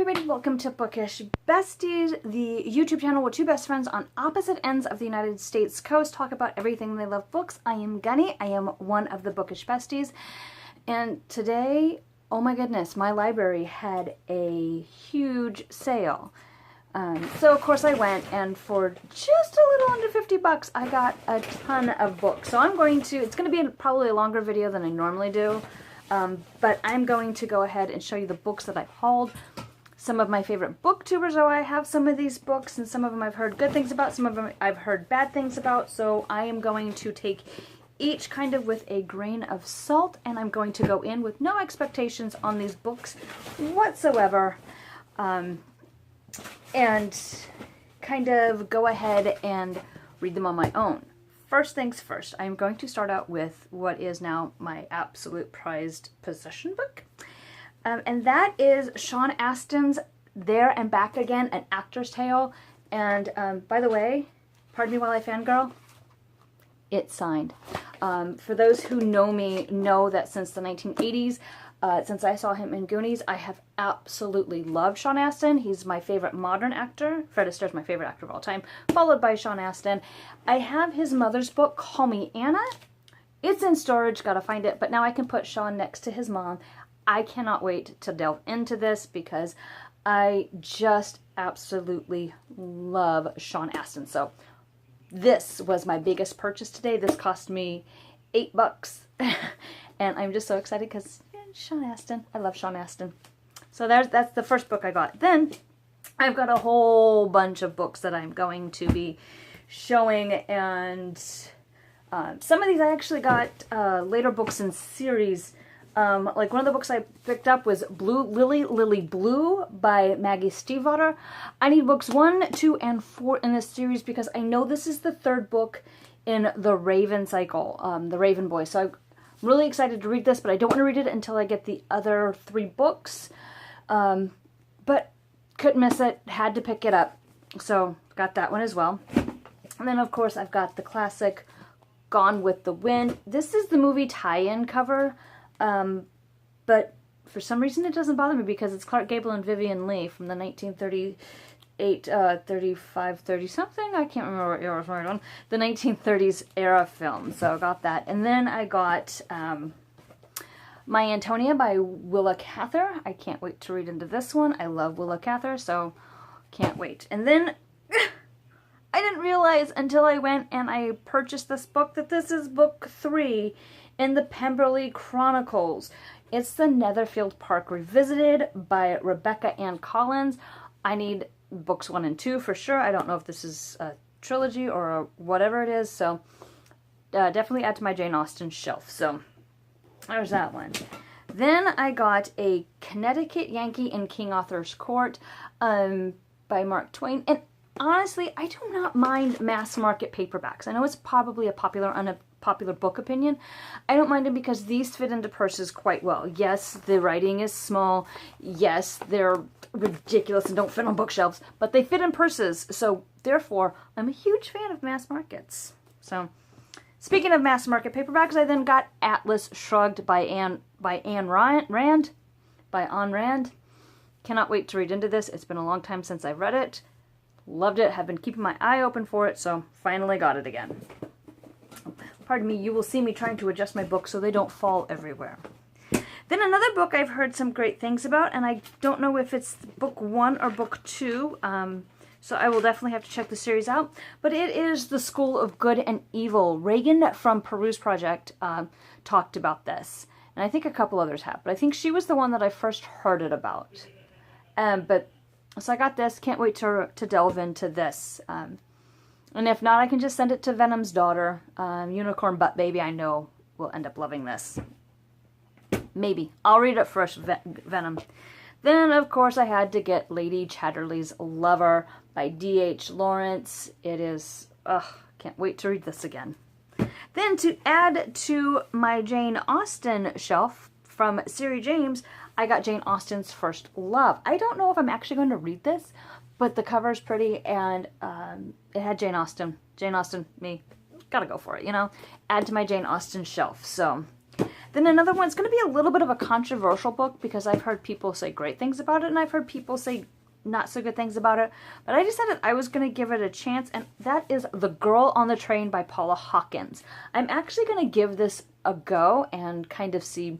everybody, welcome to Bookish Besties, the YouTube channel where two best friends on opposite ends of the United States coast talk about everything they love books. I am Gunny, I am one of the Bookish Besties, and today, oh my goodness, my library had a huge sale. So of course I went, and for just a little under 50 bucks, I got a ton of books. So it's going to be probably a longer video than I normally do. But I'm going to go ahead and show you the books that I've hauled. Some of my favorite booktubers, I have some of these books, and some of them I've heard good things about, some of them I've heard bad things about, so I am going to take each kind of with a grain of salt, and I'm going to go in with no expectations on these books whatsoever, and kind of go ahead and read them on my own. First things first, I'm going to start out with what is now my absolute prized possession book. And that is Sean Astin's There and Back Again, An Actor's Tale. And by the way, pardon me while I fangirl, it's signed. For those who know me, know that since the 1980s, since I saw him in Goonies, I have absolutely loved Sean Astin. He's my favorite modern actor. Fred Astaire's my favorite actor of all time, followed by Sean Astin. I have his mother's book, Call Me Anna. It's in storage, gotta find it, but now I can put Sean next to his mom. I cannot wait to delve into this because I just absolutely love Sean Astin. So this was my biggest purchase today. This cost me $8. And I'm just so excited because Sean Astin. I love Sean Astin. So that's the first book I got. Then I've got a whole bunch of books that I'm going to be showing, and some of these I actually got later books in series. Like one of the books I picked up was Lily Blue by Maggie Stiefvater. I need books 1, 2, and 4 in this series because I know this is the third book in the Raven cycle, the Raven Boys. So I'm really excited to read this, but I don't want to read it until I get the other 3 books. But couldn't miss it, had to pick it up. So got that one as well. And then of course I've got the classic Gone with the Wind. This is the movie tie-in cover. But for some reason it doesn't bother me because it's Clark Gable and Vivian Leigh from the 1938, 35, 30 something. I can't remember what year I was right on. The 1930s era film. So I got that. And then I got My Antonia by Willa Cather. I can't wait to read into this one. I love Willa Cather, so can't wait. And then I didn't realize until I went and I purchased this book that this is book 3 in the Pemberley Chronicles. It's the Netherfield Park Revisited by Rebecca Ann Collins. I need books 1 and 2 for sure. I don't know if this is a trilogy or whatever it is, so definitely add to my Jane Austen shelf. So there's that one. Then I got a Connecticut Yankee in King Arthur's Court by Mark Twain. And honestly, I do not mind mass market paperbacks. I know it's probably a popular book opinion. I don't mind them because these fit into purses quite well. Yes, the writing is small. Yes, they're ridiculous and don't fit on bookshelves, but they fit in purses. So therefore, I'm a huge fan of mass markets. So speaking of mass market paperbacks, I then got Atlas Shrugged by Ayn Rand. Cannot wait to read into this. It's been a long time since I've read it. Loved it. Have been keeping my eye open for it, so finally got it again. Pardon me, you will see me trying to adjust my books so they don't fall everywhere. Then another book I've heard some great things about, and I don't know if it's book 1 or book 2, so I will definitely have to check the series out. But it is The School of Good and Evil. Reagan from Peruse Project talked about this, and I think a couple others have, but I think she was the one that I first heard it about. So I got this, can't wait to delve into this. And if not, I can just send it to Venom's daughter. Unicorn Butt Baby, I know, will end up loving this. Maybe. I'll read it first, Venom. Then, of course, I had to get Lady Chatterley's Lover by D.H. Lawrence. It is, can't wait to read this again. Then, to add to my Jane Austen shelf from Siri James, I got Jane Austen's First Love. I don't know if I'm actually going to read this, but the cover's pretty, and it had Jane Austen. Jane Austen, me, gotta go for it, you know? Add to my Jane Austen shelf. So Then another one's going to be a little bit of a controversial book because I've heard people say great things about it and I've heard people say not so good things about it. But I decided I was going to give it a chance, and that is The Girl on the Train by Paula Hawkins. I'm actually going to give this a go and kind of see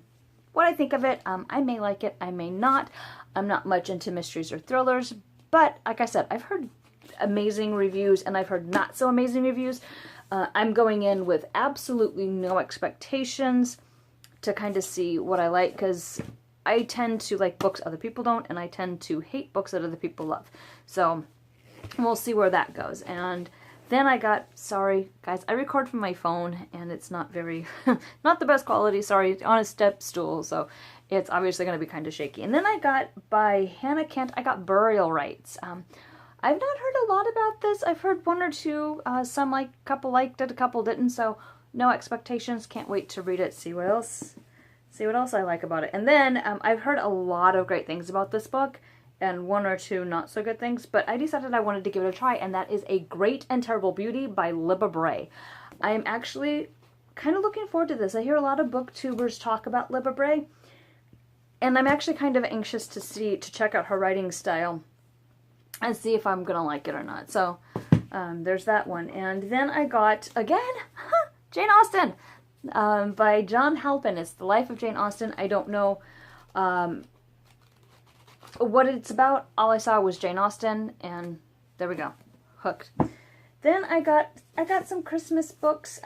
what I think of it. I may like it, I may not. I'm not much into mysteries or thrillers, but like I said, I've heard amazing reviews and I've heard not so amazing reviews. I'm going in with absolutely no expectations to kind of see what I like, because I tend to like books other people don't, and I tend to hate books that other people love. So we'll see where that goes. And then I got, sorry guys, I record from my phone and it's not very, not the best quality, sorry, on a step stool, so it's obviously going to be kind of shaky. And then I got, by Hannah Kent, I got Burial Rites. I've not heard a lot about this. I've heard one or two, some like, a couple liked it, a couple didn't, so no expectations, can't wait to read it, see what else I like about it. And then I've heard a lot of great things about this book, and one or two not so good things, but I decided I wanted to give it a try, and that is A Great and Terrible Beauty by Libary. I am actually kind of looking forward to this. I hear a lot of booktubers talk about Libary, and I'm actually kind of anxious to check out her writing style and see if I'm gonna like it or not. So there's that one. And then I got, again, Jane Austen by John Halpin. It's The Life of Jane Austen. I don't know what it's about. All I saw was Jane Austen, and there we go, hooked. Then I got some Christmas books,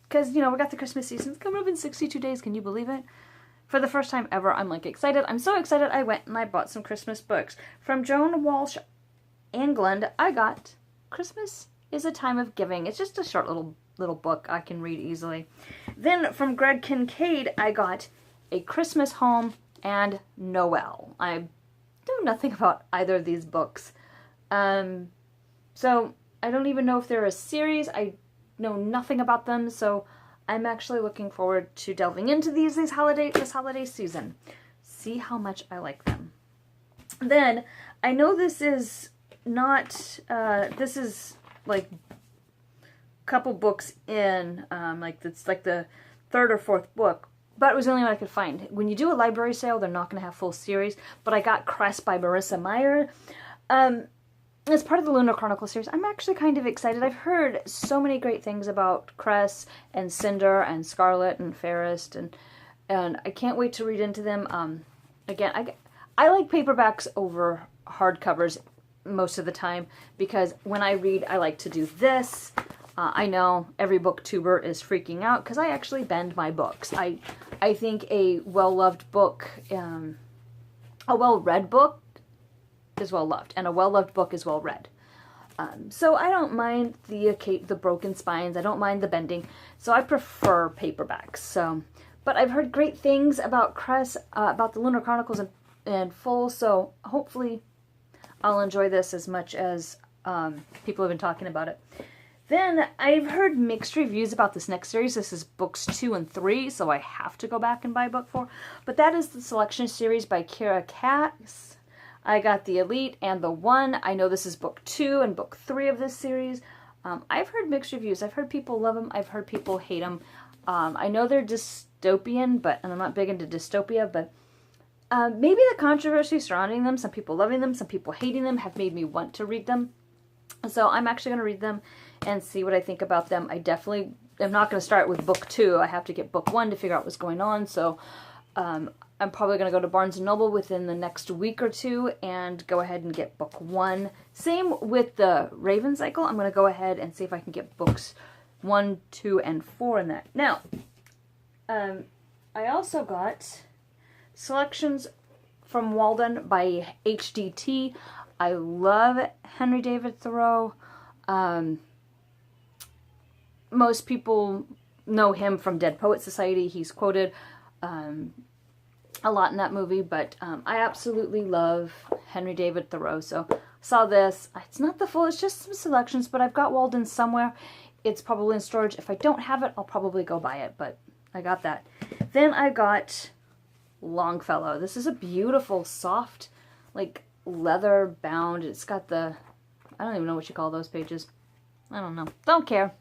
because, you know, we got the Christmas season. It's coming up in 62 days, can you believe it? For the first time ever, I'm like excited. I'm so excited I went and I bought some Christmas books. From Joan Walsh, England, I got Christmas is a Time of Giving. It's just a short little book I can read easily. Then from Greg Kincaid, I got A Christmas Home and Noel. I know nothing about either of these books. So I don't even know if they're a series. I know nothing about them, so I'm actually looking forward to delving into this holiday season. See how much I like them. Then, I know this is not, this is like a couple books in, like it's like the third or fourth book, but it was the only one I could find. When you do a library sale, they're not going to have full series, but I got Cress by Marissa Meyer. As part of the Lunar Chronicle series, I'm actually kind of excited. I've heard so many great things about Cress and Cinder and Scarlet and Fairest, and I can't wait to read into them. Again, I like paperbacks over hardcovers most of the time, because when I read, I like to do this. I know every booktuber is freaking out because I actually bend my books. I think a well-loved book, a well-read book is well-loved, and a well-loved book is well-read. So I don't mind the broken spines. I don't mind the bending. So I prefer paperbacks. So, but I've heard great things about Cress, about the Lunar Chronicles in full. So hopefully I'll enjoy this as much as people have been talking about it. Then I've heard mixed reviews about this next series. This is books 2 and 3, so I have to go back and buy book 4. But that is the Selection series by Kira Katz. I got The Elite and The One. I know this is book 2 and book 3 of this series. I've heard mixed reviews. I've heard people love them. I've heard people hate them. I know they're dystopian, and I'm not big into dystopia, but maybe the controversy surrounding them, some people loving them, some people hating them, have made me want to read them. So I'm actually going to read them and see what I think about them. I definitely am not going to start with book 2. I have to get book 1 to figure out what's going on. So I'm probably going to go to Barnes & Noble within the next week or two and go ahead and get book 1. Same with the Raven Cycle. I'm going to go ahead and see if I can get books 1, 2, and 4 in that. Now, I also got Selections from Walden by HDT. I love Henry David Thoreau. Most people know him from Dead Poets Society. He's quoted a lot in that movie, but I absolutely love Henry David Thoreau. So saw this. It's not the full, it's just some selections, but I've got Walden somewhere. It's probably in storage. If I don't have it, I'll probably go buy it, but I got that. Then I got Longfellow. This is a beautiful, soft, like, leather bound. It's got the, I don't even know what you call those pages. I don't know. Don't care.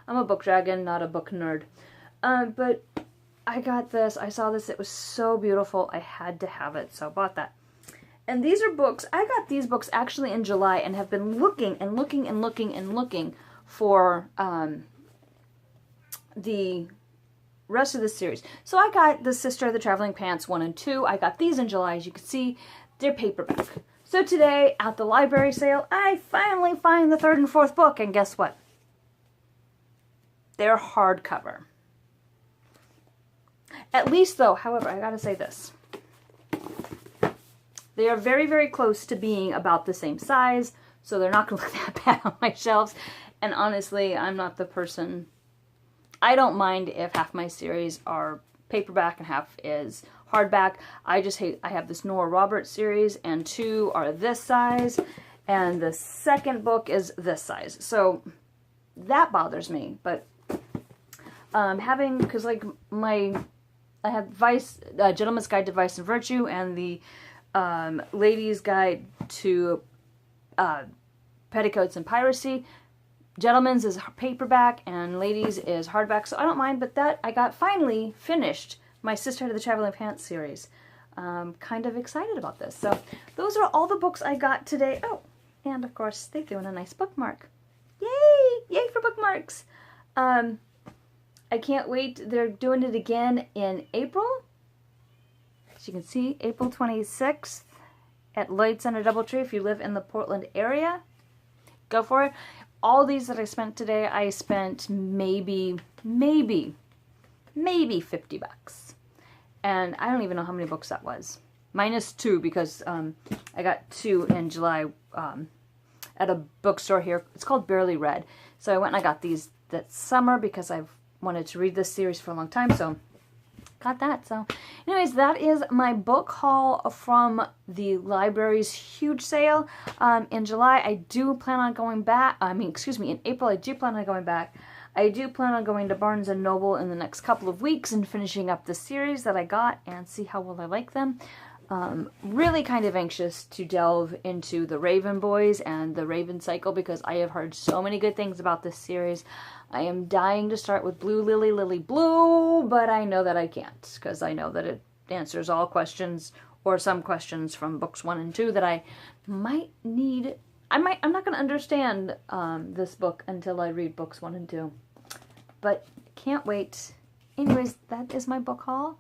I'm a book dragon, not a book nerd. But I got this. I saw this. It was so beautiful. I had to have it, so I bought that. And these are books. I got these books actually in July and have been looking and looking and looking and looking for the rest of the series. So I got The Sister of the Traveling Pants 1 and 2. I got these in July. As you can see, they're paperback. So today, at the library sale, I finally find the 3rd and 4th book. And guess what? They're hardcover. At least, though, however, I gotta say this. They are very, very close to being about the same size, so they're not going to look that bad on my shelves. And honestly, I'm not the person... I don't mind if half my series are paperback and half is hardback. I just hate... I have this Nora Roberts series, and 2 are this size, and the second book is this size. So that bothers me, but having... Because, like, I have Gentleman's Guide to Vice and Virtue, and the... Ladies' Guide to Petticoats and Piracy. Gentleman's is paperback and Ladies is hardback, so I don't mind, but that I got finally finished my Sister of the Traveling Pants series. Kind of excited about this. So those are all the books I got today. Oh, and of course they threw in a nice bookmark. Yay! Yay for bookmarks! I can't wait. They're doing it again in April. As you can see, April 26th at Lloyd Center Doubletree. If you live in the Portland area, go for it. All these that I spent today, I spent maybe 50 bucks. And I don't even know how many books that was. Minus 2 because I got 2 in July at a bookstore here. It's called Barely Read. So I went and I got these that summer because I've wanted to read this series for a long time. So got that. So anyways, that is my book haul from the library's huge sale in July. I do plan on going back. In April I do plan on going back. I do plan on going to Barnes & Noble in the next couple of weeks and finishing up the series that I got and see how well I like them. Really kind of anxious to delve into the Raven Boys and the Raven Cycle because I have heard so many good things about this series. I am dying to start with Blue Lily, Lily Blue, but I know that I can't because I know that it answers all questions or some questions from books 1 and 2 that I might need. I'm not going to understand this book until I read books 1 and 2, but can't wait. Anyways, that is my book haul.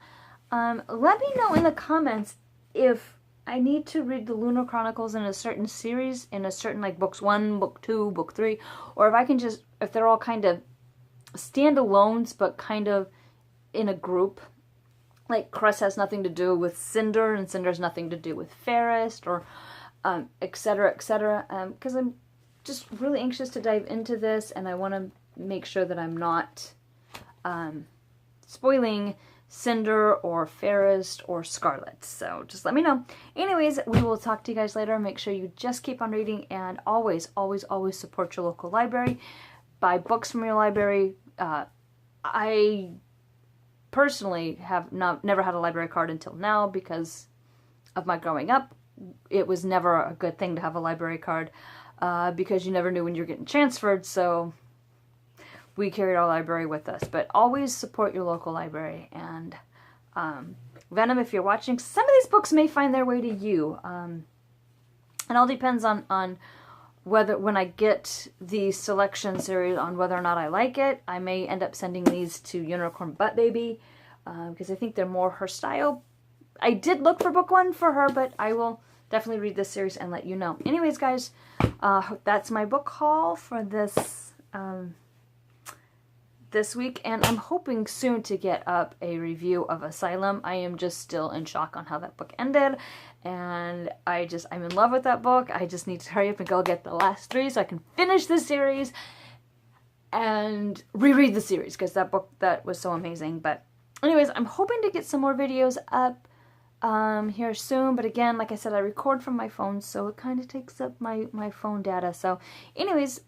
Let me know in the comments if I need to read the Lunar Chronicles in a certain series, in a certain, like, books 1, book 2, book 3, or if I can just, if they're all kind of standalones, but kind of in a group. Like, Cress has nothing to do with Cinder, and Cinder has nothing to do with Fairest, or etc., etc., because I'm just really anxious to dive into this, and I want to make sure that I'm not spoiling Cinder or Fairest or Scarlet. So just let me know. Anyways, we will talk to you guys later. Make sure you just keep on reading and always, always, always support your local library. Buy books from your library. I personally have never had a library card until now because of my growing up. It was never a good thing to have a library card because you never knew when you were getting transferred. So we carried our library with us, but always support your local library. And Venom, if you're watching, some of these books may find their way to you. It all depends on whether, when I get the selection series, on whether or not I like it. I may end up sending these to Unicorn Butt Baby because I think they're more her style. I did look for book 1 for her, but I will definitely read this series and let you know. Anyways, guys, that's my book haul for this this week, and I'm hoping soon to get up a review of Asylum. I am just still in shock on how that book ended, and I'm in love with that book. I just need to hurry up and go get the last 3 so I can finish the series and reread the series, because that was so amazing. But anyways, I'm hoping to get some more videos up here soon, but again, like I said, I record from my phone, so it kind of takes up my phone data. So anyways,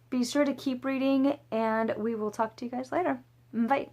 be sure to keep reading, and we will talk to you guys later. Bye.